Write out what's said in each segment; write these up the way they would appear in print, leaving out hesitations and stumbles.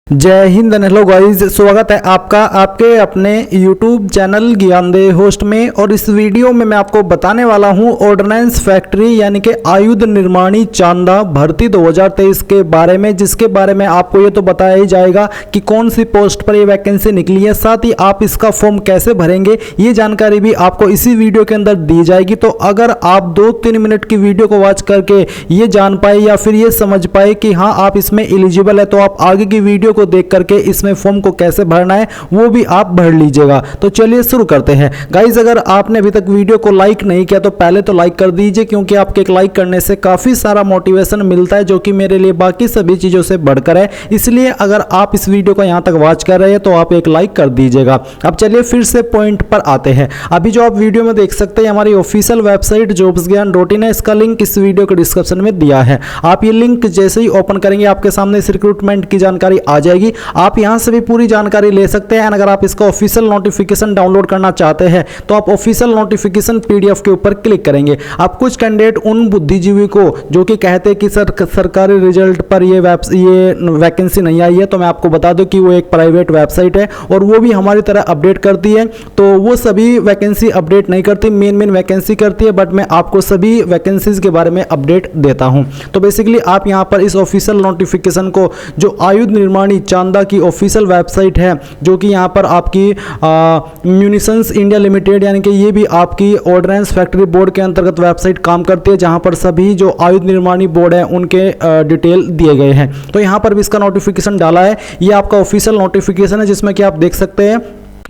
जय Hind and hello guys, स्वागत है आपका आपके अपने YouTube चैनल ज्ञानदेह होस्ट में। और इस वीडियो में मैं आपको बताने वाला हूं ऑर्डिनेंस फैक्ट्री यानी कि आयुध निर्माणी चांदा भर्ती 2023 के बारे में, जिसके बारे में आपको ये तो बताया ही जाएगा कि कौन सी पोस्ट पर ये वैकेंसी निकली है, साथ ही आप इसका फॉर्म कैसे भरेंगे ये जानकारी भी आपको इसी वीडियो के अंदर दी जाएगी। तो अगर आप 2-3 मिनट की वीडियो को वॉच करके ये जान पाए या फिर ये समझ पाए कि हाँ आप इसमें एलिजिबल है, तो आप आगे की वीडियो को देख करके इसमें फॉर्म को कैसे भरना है वो भी आप भर लीजिएगा। तो चलिए शुरू करते हैं। गाइस, अगर आपने अभी तक वीडियो को लाइक नहीं किया तो पहले तो लाइक कर दीजिए, क्योंकि आपके एक लाइक करने से काफी सारा मोटिवेशन मिलता है, जो कि मेरे लिए बाकी सभी चीजों से बढ़कर है। इसलिए अगर आप इस वीडियो को यहां तक वॉच कर रहे हैं तो आप एक लाइक कर दीजिएगा। अब चलिए फिर से पॉइंट पर आते हैं। अभी जो आप वीडियो में देख सकते हैं हमारी ऑफिशियल वेबसाइट jobsgyan.in है, इसका लिंक इस वीडियो के डिस्क्रिप्शन में दिया है। आप ये लिंक जैसे ही ओपन करेंगे आपके सामने इस रिक्रूटमेंट की जानकारी आ जाएगी। आप यहां से भी पूरी जानकारी ले सकते हैं। अगर आप इसका ऑफिशियल नोटिफिकेशन डाउनलोड करना चाहते हैं तो आप ऑफिशियल नोटिफिकेशन पीडीएफ के ऊपर क्लिक करेंगे। अब कुछ कैंडिडेट उन बुद्धिजीवी को जो कि कहते हैं कि सर सरकारी रिजल्ट पर ये वैकेंसी नहीं आई है, तो मैं आपको बता दूं कि वो एक प्राइवेट वेबसाइट है और वो भी हमारी तरह अपडेट करती है। तो वो सभी वैकेंसी अपडेट नहीं करती, मेन वैकेंसी करती है, बट मैं आपको सभी वैकेंसीज के बारे में अपडेट देता हूं। तो बेसिकली आप यहां पर इस ऑफिशियल नोटिफिकेशन को, जो आयुध निर्माणी चांदा की ऑफिशियल वेबसाइट है, जो कि यहाँ पर आपकी म्यूनिशंस इंडिया लिमिटेड यानी कि ये भी आपकी ऑर्डिनेंस फैक्ट्री बोर्ड के अंतर्गत वेबसाइट काम करती है, जहाँ पर सभी जो आयुध निर्माणी बोर्ड है उनके डिटेल दिए गए हैं। तो यहाँ पर भी इसका नोटिफिकेशन डाला है। ये आपका ऑफिशियल नोटिफिकेशन है जिसमें कि आप देख सकते हैं।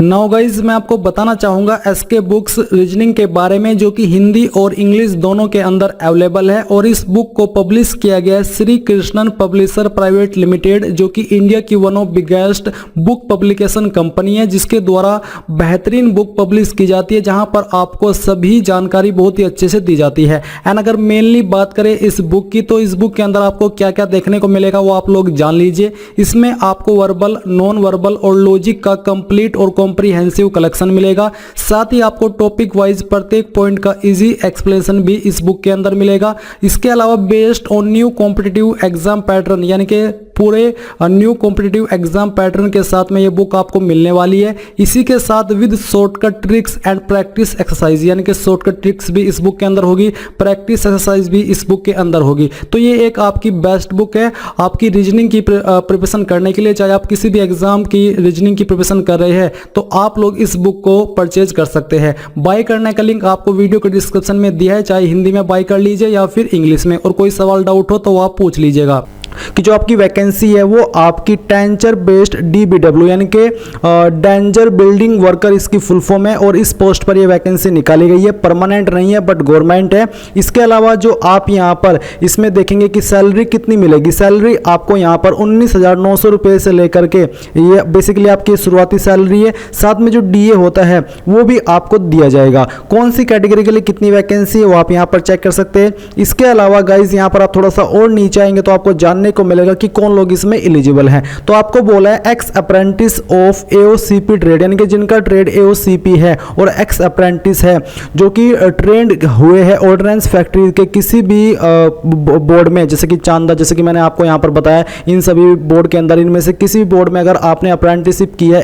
नाउ गाइज, मैं आपको बताना चाहूँगा एसके बुक्स रीजनिंग के बारे में, जो कि हिंदी और इंग्लिश दोनों के अंदर अवेलेबल है। और इस बुक को पब्लिश किया गया है Shri Krishnan publisher private limited, जो कि इंडिया की one of biggest book publication company है, जिसके द्वारा बेहतरीन बुक पब्लिश की जाती है, जहां पर आपको सभी जानकारी बहुत ही अच्छे से दी जाती है। एंड अगर मेनली बात करें इस बुक की, तो इस बुक के अंदर आपको क्या क्या देखने को मिलेगा वो आप लोग जान लीजिए। इसमें आपको वर्बल, नॉन वर्बल और लॉजिक का कंप्लीट और कॉम्प्रिहेंसिव कलेक्शन मिलेगा। साथ ही आपको टॉपिक वाइज प्रत्येक पॉइंट का इजी एक्सप्लेनेशन भी इस बुक के अंदर मिलेगा। इसके अलावा based on new competitive exam pattern, यानी कि पूरे न्यू कॉम्पिटिटिव एग्जाम पैटर्न के साथ में ये बुक आपको मिलने वाली है। इसी के साथ with shortcut tricks and practice exercise, यानी कि शॉर्टकट ट्रिक्स भी इस बुक के अंदर होगी, प्रैक्टिस एक्सरसाइज भी इस बुक के अंदर होगी। तो ये एक आपकी बेस्ट बुक है आपकी रीजनिंग की प्रिपरेशन करने के लिए। चाहे आप किसी भी एग्जाम की रीजनिंग की प्रिपरेशन कर रहे हैं तो आप लोग इस बुक को परचेज कर सकते हैं। बाय करने का लिंक आपको वीडियो के डिस्क्रिप्शन में दिया है, चाहे हिंदी में बाय कर लीजिए या फिर इंग्लिश में। और कोई सवाल डाउट हो तो आप पूछ लीजिएगा। कि जो आपकी वैकेंसी है वो आपकी टेंचर बेस्ड डीबीडब्ल्यू यानी कि डेंजर बिल्डिंग वर्कर इसकी फुल फॉर्म है, और इस पोस्ट पर ये वैकेंसी निकाली गई है। परमानेंट नहीं है बट गवर्नमेंट है। इसके अलावा जो आप यहाँ पर इसमें देखेंगे कि सैलरी कितनी मिलेगी। सैलरी आपको यहाँ पर 19,900 रुपये से लेकर के, ये बेसिकली आपकी शुरुआती सैलरी है। साथ में जो डीए होता है वो भी आपको दिया जाएगा। कौन सी कैटेगरी के लिए कितनी वैकेंसी है वो आप यहाँ पर चेक कर सकते हैं। इसके अलावा गाइज यहाँ पर आप थोड़ा सा और नीचे आएंगे तो आपको जानने को मिलेगा कि कौन लोग इसमें एलिजिबल हैं। तो आपको बोला है x apprentice of AOCP trade, यानी कि जिनका ट्रेड एओसीपी है, और एक्स अप्रेंटिस है जो कि ट्रेंड हुए हैं ऑर्डिनेंस फैक्ट्री के किसी भी बोर्ड में, जैसे कि चांदा, जैसे कि मैंने आपको यहां पर बताया, इन सभी बोर्ड के अंदर इनमें से किसी भी बोर्ड में अगर आपने अप्रेंटिसशिप की है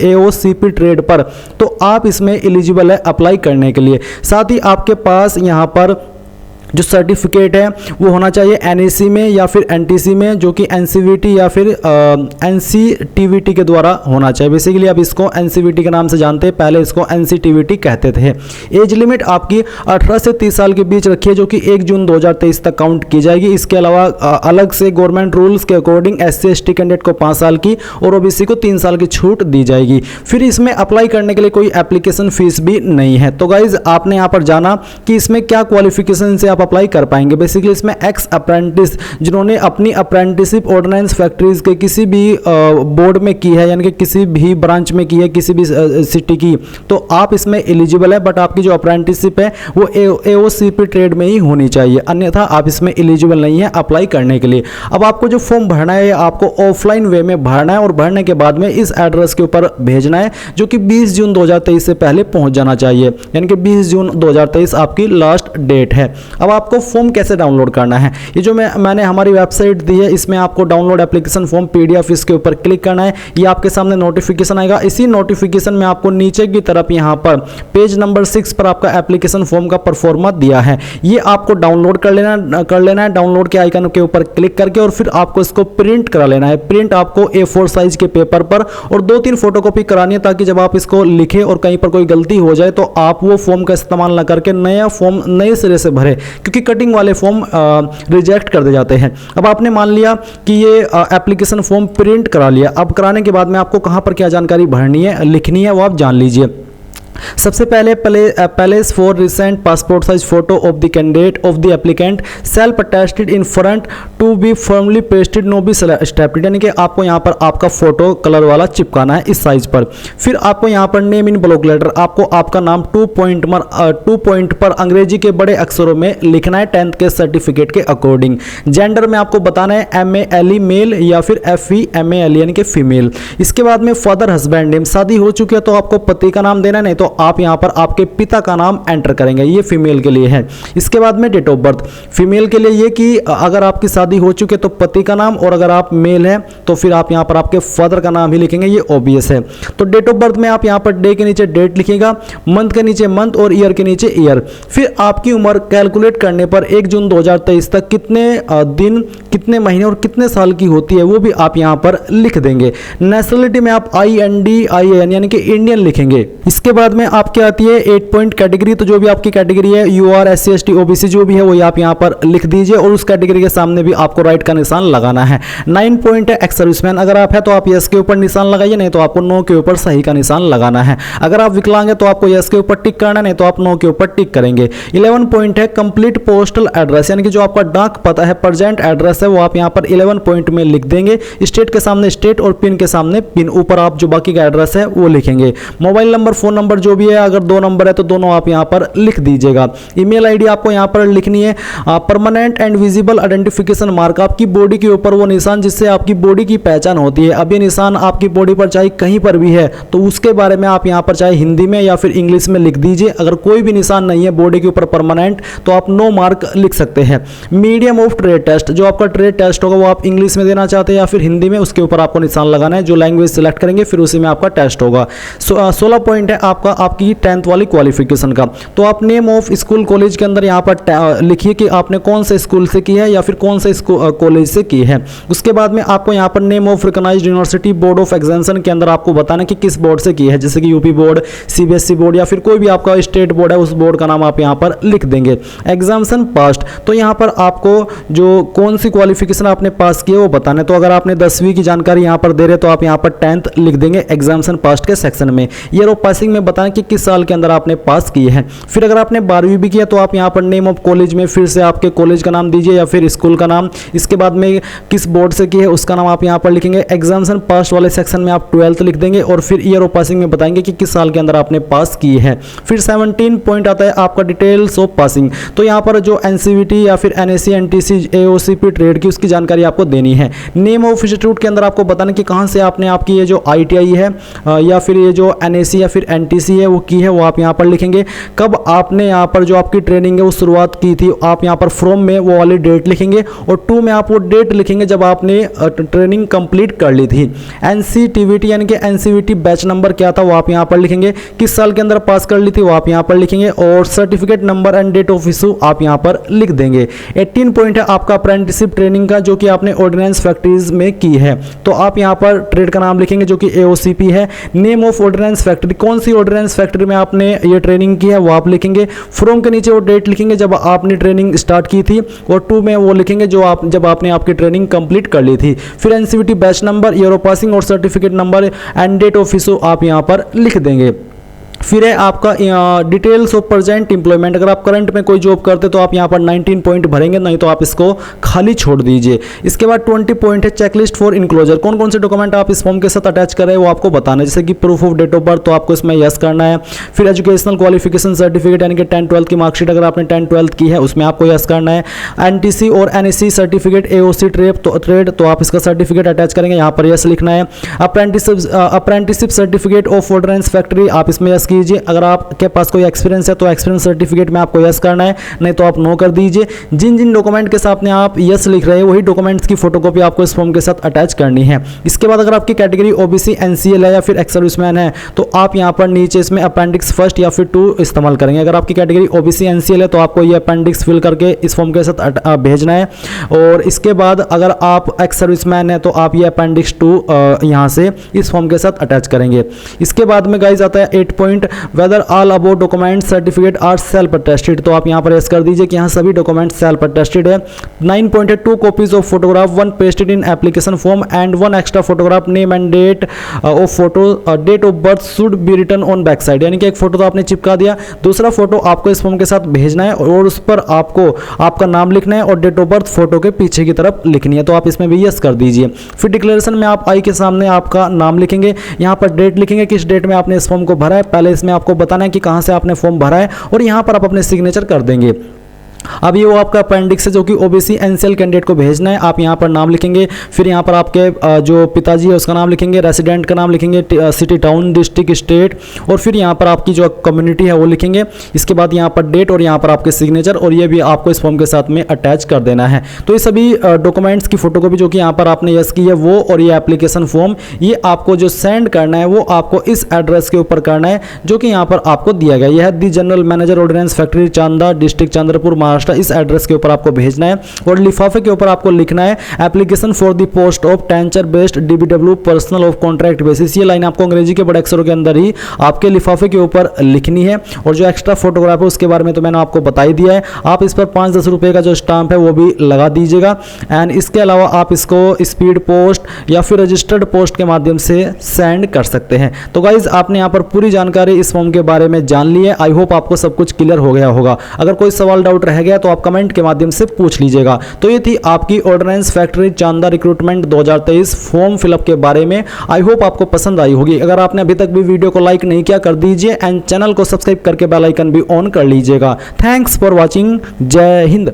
एओसीपी ट्रेड पर, तो आप इसमें एलिजिबल है अप्लाई करने के लिए। साथ ही आपके पास यहां पर जो सर्टिफिकेट है वो होना चाहिए एनईसी में या फिर एनटीसी में, जो कि एनसीवीटी या फिर एनसीटीवीटी के द्वारा होना चाहिए। बेसिकली अब इसको एनसीवीटी के नाम से जानते हैं, पहले इसको एनसीटीवीटी कहते थे। एज लिमिट आपकी 18 से 30 साल के बीच रखी है, जो कि 1 जून 2023 तक काउंट की जाएगी। इसके अलावा अलग से गवर्नमेंट रूल्स के अकॉर्डिंग SC/ST कैंडिडेट को 5 साल की और ओबीसी को 3 साल की छूट दी जाएगी। फिर इसमें अप्लाई करने के लिए कोई एप्लीकेशन फीस भी नहीं है। तो गाइज आपने यहाँ पर जाना कि इसमें क्या क्वालिफिकेशन से आप अप्लाई कर पाएंगे। बेसिकली इसमें एक्स अप्रेंटिस जिन्होंने अपनी अप्रेंटिसशिप ऑर्डिनेंस फैक्ट्रीज के किसी भी बोर्ड में की है, यानी कि किसी भी ब्रांच में की है, किसी भी सिटी की, तो आप इसमें एलिजिबल है। बट आपकी जो अप्रेंटिसशिप है वो एओसीपी ट्रेड में ही होनी चाहिए, अन्यथा आप इसमें एलिजिबल नहीं है अप्लाई करने के लिए। अब आपको जो फॉर्म भरना है आपको ऑफलाइन वे में भरना है, और भरने के बाद में इस एड्रेस के ऊपर भेजना है, जो कि 20 जून 2023 से पहले पहुंच जाना चाहिए, यानी कि 20 जून 2023 आपकी लास्ट डेट है। अब आपको फॉर्म कैसे डाउनलोड करना है, ये जो मैंने हमारी वेबसाइट दी है, इसमें आपको डाउनलोड एप्लीकेशन फॉर्म PDF, इसके ऊपर क्लिक करना है। ये आपके सामने नोटिफिकेशन आएगा। इसी नोटिफिकेशन में आपको नीचे की तरफ यहाँ पर पेज नंबर 6 पर आपका एप्लीकेशन फॉर्म का परफॉर्मा दिया है, ये आपको डाउनलोड कर लेना है। डाउनलोड के आइकन के ऊपर क्लिक करके और फिर आपको इसको प्रिंट करा लेना है। प्रिंट आपको A4 साइज के पेपर पर और 2-3 फोटोकॉपी करानी है, ताकि जब आप इसको लिखें और कहीं पर कोई गलती हो जाए तो आप वो फॉर्म का इस्तेमाल ना करके नया फॉर्म नए सिरे से भरें, क्योंकि कटिंग वाले फॉर्म रिजेक्ट कर दिए जाते हैं। अब आपने मान लिया कि ये एप्लीकेशन फॉर्म प्रिंट करा लिया। अब कराने के बाद में आपको कहां पर क्या जानकारी भरनी है, लिखनी है, वो आप जान लीजिए। सबसे पहले place for recent passport size photo of the candidate of the applicant self attested in front to be firmly pasted no be stapled, यानी कि आपको यहाँ पर आपका फोटो कलर वाला चिपकाना है इस साइज पर। फिर आपको यहाँ पर नेम इन ब्लॉक लेटर, आपको आपका नाम 2 पॉइंट पर अंग्रेजी के बड़े अक्षरों में लिखना है 10th के सर्टिफिकेट के अकॉर्डिंग। जेंडर में आपको बताना है MALE मेल या फिर FEMALE यानी कि फीमेल। इसके बाद में फादर हस्बैंड नेम, शादी हो चुकी है तो आपको पति का नाम देना, नहीं तो आप यहां पर आपके पिता का नाम एंटर करेंगे, ये फीमेल के लिए है। इसके बाद में डेट ऑफ बर्थ, फीमेल के लिए ये कि अगर आपकी शादी हो चुकी है तो पति का नाम, और अगर आप मेल हैं तो फिर आप यहां पर आपके फादर का नाम ही लिखेंगे, ये ऑब्वियस है। तो डेट ऑफ बर्थ में आप यहां पर डे के नीचे डेट लिखिएगा, मंथ के नीचे मंथ और ईयर के नीचे ईयर। फिर आपकी उम्र कैलकुलेट करने पर 1 जून 2023 तक कितने दिन, कितने महीने और कितने साल की होती है वो भी आप यहां पर लिख देंगे। नेशनलिटी में आप INDIAN यानी कि इंडियन लिखेंगे। इसके बाद में आपके आती है 8 पॉइंट कैटेगरी, तो जो भी आपकी कैटेगरी है UR SC ST OBC जो भी है वो आप यहाँ पर लिख दीजिए, और उस कैटेगरी के सामने भी आपको राइट का निशान लगाना है। 9 पॉइंट है एक्स सर्विसमैन, अगर आप है तो आप यस के ऊपर निशान लगाइए, नहीं तो आपको नो के ऊपर सही का निशान लगाना है। अगर आप विकलांग है तो आपको यस के ऊपर टिक करना है, नहीं तो आप नो के ऊपर टिक करेंगे। 11 पॉइंट है कंप्लीट पोस्टल एड्रेस, यानी कि जो आपका डाक पता है, प्रेजेंट एड्रेस है, वो आप यहाँ पर 11 पॉइंट में लिख देंगे। स्टेट के सामने स्टेट और पिन के सामने पिन, ऊपर आप जो बाकी का एड्रेस है वो लिखेंगे। मोबाइल नंबर, फोन नंबर जो भी है, अगर 2 नंबर है तो दोनों आप यहां पर लिख दीजिएगा। ईमेल आईडी आपको यहां पर लिखनी है। Permanent and visible identification mark, आपकी बॉडी के ऊपर वो निशान जिससे आपकी बॉडी की पहचान होती है। अब ये निशान आपकी बॉडी पर चाहे कहीं पर भी है तो उसके बारे में आप यहां पर चाहे हिंदी में या फिर इंग्लिश में लिख दीजिए। अगर कोई भी निशान नहीं है बॉडी के ऊपर परमानेंट तो आप नो मार्क लिख सकते हैं। मीडियम ऑफ ट्रेड टेस्ट, जो आपका ट्रेड टेस्ट होगा वो आप इंग्लिश में देना चाहते हैं या फिर हिंदी में, उसके ऊपर आपको निशान लगाना है। जो लैंग्वेज सिलेक्ट करेंगे फिर उसी में आपका टेस्ट होगा। 16 पॉइंट है आपका आपकी 10th वाली क्वालिफिकेशन का। तो आप नेम ऑफ स्कूल कॉलेज के अंदर यहाँ पर लिखिए कि आपने कौन से स्कूल से की है या फिर कौन से कॉलेज से की है। उसके बाद में आपको यहाँ पर name of recognised university board of examination के अंदर आपको बताना कि किस बोर्ड से की है, जैसे कि UP बोर्ड, CBSE बोर्ड या फिर कोई भी आपका स्टेट बोर्ड है, उस बोर्ड का नाम आप यहाँ पर लिख देंगे। एग्जामिनेशन पास्ट, तो यहाँ पर आपको जो कौन सी क्वालिफिकेशन आपने पास की है वो बताना है। तो अगर आपने 10वीं की जानकारी यहाँ पर दे रहे तो आप यहाँ पर 10th लिख देंगे एग्जामिनेशन पास्ट के सेक्शन में। ईयर ऑफ पासिंग में बताना कि किस साल के अंदर आपने पास की है। फिर अगर आपने 12वीं भी किया तो आप यहाँ पर नेम ऑफ कॉलेज में फिर से आपके कॉलेज का नाम दीजिए या फिर स्कूल का नाम। इसके बाद में किस बोर्ड से की है उसका नाम आप यहाँ पर लिखेंगे। एग्जामिनेशन पास वाले सेक्शन में आप 12th लिख देंगे और फिर ईयर ऑफ पासिंग में बताएंगे कि किस साल के अंदर आपने पास की है। फिर 17 पॉइंट आता है आपका डिटेल्स ऑफ पासिंग, तो यहाँ पर जो NCVT या फिर NSC NTC AOCP ट्रेड की उसकी जानकारी आपको देनी है। नेम ऑफ इंस्टीट्यूट के अंदर आपको बताना कि कहाँ से आपने आपकी ये जो ITI है या फिर ये जो NAC या फिर NTC है वो की है, वो आप यहाँ पर लिखेंगे। कब आपने यहाँ पर जो आपकी ट्रेनिंग है वो शुरुआत की थी, आप यहाँ पर फ्रॉम में वो वाली डेट लिखेंगे और 2 में आप वो डेट लिखेंगे जब आपने ट्रेनिंग कंप्लीट कर ली थी। NCTVT यानी कि NCVT बैच नंबर क्या था वो आप यहाँ पर लिखेंगे। किस साल के अंदर पास कर ली थी वो आप यहाँ पर लिखेंगे और certificate number and date of issue आप यहाँ पर लिख देंगे। 18 पॉइंट है आपका अप्रेंटिसशिप ट्रेनिंग का, जो कि आपने ऑर्डिनेंस फैक्ट्रीज में की है, तो आप यहाँ पर ट्रेड का नाम लिखेंगे जो कि AOCP है। नेम ऑफ ऑर्डिनेंस फैक्ट्री, कौन सी ऑर्डिनेंस फैक्ट्री में आपने ये ट्रेनिंग की है वो आप लिखेंगे। फ्रॉम के नीचे वो डेट लिखेंगे जब आपने ट्रेनिंग स्टार्ट की थी और 2 में वो लिखेंगे जब आपने आपकी ट्रेनिंग कंप्लीट कर ली थी। फिर NCVT batch number, year of passing और certificate number and date of issue आप यहाँ पर लिख देंगे। फिर है आपका डिटेल्स ऑफ प्रेजेंट एम्प्लॉयमेंट, अगर आप करंट में कोई जॉब करते तो आप यहाँ पर 19 पॉइंट भरेंगे, नहीं तो आप इसको खाली छोड़ दीजिए। इसके बाद 20 पॉइंट है चेकलिस्ट फॉर इनक्लोजर, कौन कौन से डॉक्यूमेंट आप इस फॉर्म के साथ अटैच करें वो आपको बताना है, जैसे कि proof of date of birth, तो आपको इसमें यस करना है। फिर एजुकेशनल क्वालिफिकेशन सर्टिफिकेट यानी कि 10th-12th की मार्कशीट अगर आपने 10th-12th की है उसमें आपको यस करना है। NTC और NSC सर्टिफिकेट AOC ट्रेड तो आप इसका सर्टिफिकेट अटैच करेंगे, यहाँ पर यस लिखना है। Apprenticeship certificate of ordnance factory आप इसमें यस कीजिए। अगर आपके पास कोई एक्सपीरियंस है तो एक्सपीरियंस सर्टिफिकेट में आपको यस करना है, नहीं तो आप नो कर दीजिए। जिन जिन डॉक्यूमेंट के साथ में आप यस लिख रहे हैं वही डॉक्यूमेंट्स की फोटोकॉपी आपको इस फॉर्म के साथ अटैच करनी है। इसके बाद अगर आपकी कैटेगरी ओबीसी एनसीएल है या फिर एक्स सर्विसमैन है तो आप यहाँ पर नीचे इसमें अपेंडिक्स फर्स्ट या फिर 2 इस्तेमाल करेंगे। अगर आपकी कैटेगरी ओबीसी एनसीएल है तो आपको ये अपेंडिक्स फिल करके इस फॉर्म के साथ भेजना है। और इसके बाद अगर आप एक्स सर्विसमैन है तो आप ये अपेंडिक्स 2 यहाँ से इस फॉर्म के साथ अटैच करेंगे। इसके बाद में गाइस आता है 8 point, whether all about document certificate are self attested, तो आप यहाँ पर यस कर दीजिए कि यहाँ सभी डॉक्यूमेंट सेल्फ अटेस्टेड है। 9 पॉइंट है 2 copies of photograph 1 pasted in application form and 1 extra photograph name and date of photo date of birth should be written on back side, यानी कि एक फोटो तो आपने चिपका दिया, दूसरा फोटो आपको इस फॉर्म के साथ भेजना है और उस पर आपको आपका नाम लिखना है और डेट ऑफ बर्थ फोटो के पीछे की तरफ लिखनी है, तो आप इसमें भी यस कर दीजिए। फिर डिक्लेरेशन में आप आई के सामने आपका नाम लिखेंगे, यहाँ पर डेट लिखेंगे किस डेट में आपने इस फॉर्म को भरा है, पहले इसमें आपको बताना है कि कहाँ से आपने फॉर्म भरा है और यहाँ पर आप अपने सिग्नेचर कर देंगे। अब ये वो आपका अपेंडिक्स है जो कि ओबीसी एनसीएल कैंडिडेट को भेजना है। आप यहाँ पर नाम लिखेंगे, फिर यहाँ पर आपके जो पिताजी है उसका नाम लिखेंगे, रेसिडेंट का नाम लिखेंगे, सिटी टाउन डिस्ट्रिक्ट स्टेट, और फिर यहाँ पर आपकी जो कम्युनिटी है वो लिखेंगे। इसके बाद यहाँ पर डेट और यहाँ पर आपके सिग्नेचर, और ये भी आपको इस फॉर्म के साथ में अटैच कर देना है। तो ये सभी डॉक्यूमेंट्स की फोटोकॉपी जो कि यहाँ पर आपने यस की है वो, और ये एप्लीकेशन फॉर्म, ये आपको जो सेंड करना है वो आपको इस एड्रेस के ऊपर करना है जो कि यहाँ पर आपको दिया गया। यह है दी जनरल मैनेजर ऑर्डिनेंस फैक्ट्री चांदा डिस्ट्रिक्ट चंद्रपुर महाराष्ट्र, इस एड्रेस के ऊपर आपको भेजना है। और लिफाफे के ऊपर आपको लिखना है application for the post of tincture based DBW personal of contract basis. ये लाइन आपको अंग्रेजी के बड़े अक्षरों के अंदर ही आपके लिफाफे के ऊपर लिखनी है। और जो एक्स्ट्रा फोटोग्राफ है उसके बारे में तो मैंने आपको बता ही दिया है, आप इस पर 5-10 रुपए का जो स्टाम्प है वो भी लगा दीजिएगा। एंड इसके अलावा आप इसको स्पीड पोस्ट या फिर रजिस्टर्ड पोस्ट के माध्यम से सेंड कर सकते हैं। तो गाइज आपने यहाँ पर पूरी जानकारी इस फॉर्म के बारे में जान ली है। आई होप आपको सब कुछ क्लियर हो गया होगा। अगर कोई सवाल डाउट रह गया तो आप कमेंट के माध्यम से पूछ लीजिएगा। तो ये थी आपकी ऑर्डिनेंस फैक्ट्री चांदा रिक्रूटमेंट 2023 फॉर्म फिलअप के बारे में। आई होप आपको पसंद आई होगी। अगर आपने अभी तक भी वीडियो को लाइक नहीं किया कर दीजिए एंड चैनल को सब्सक्राइब करके बेल आइकन भी ऑन कर लीजिएगा। Thanks for watching. जय हिंद।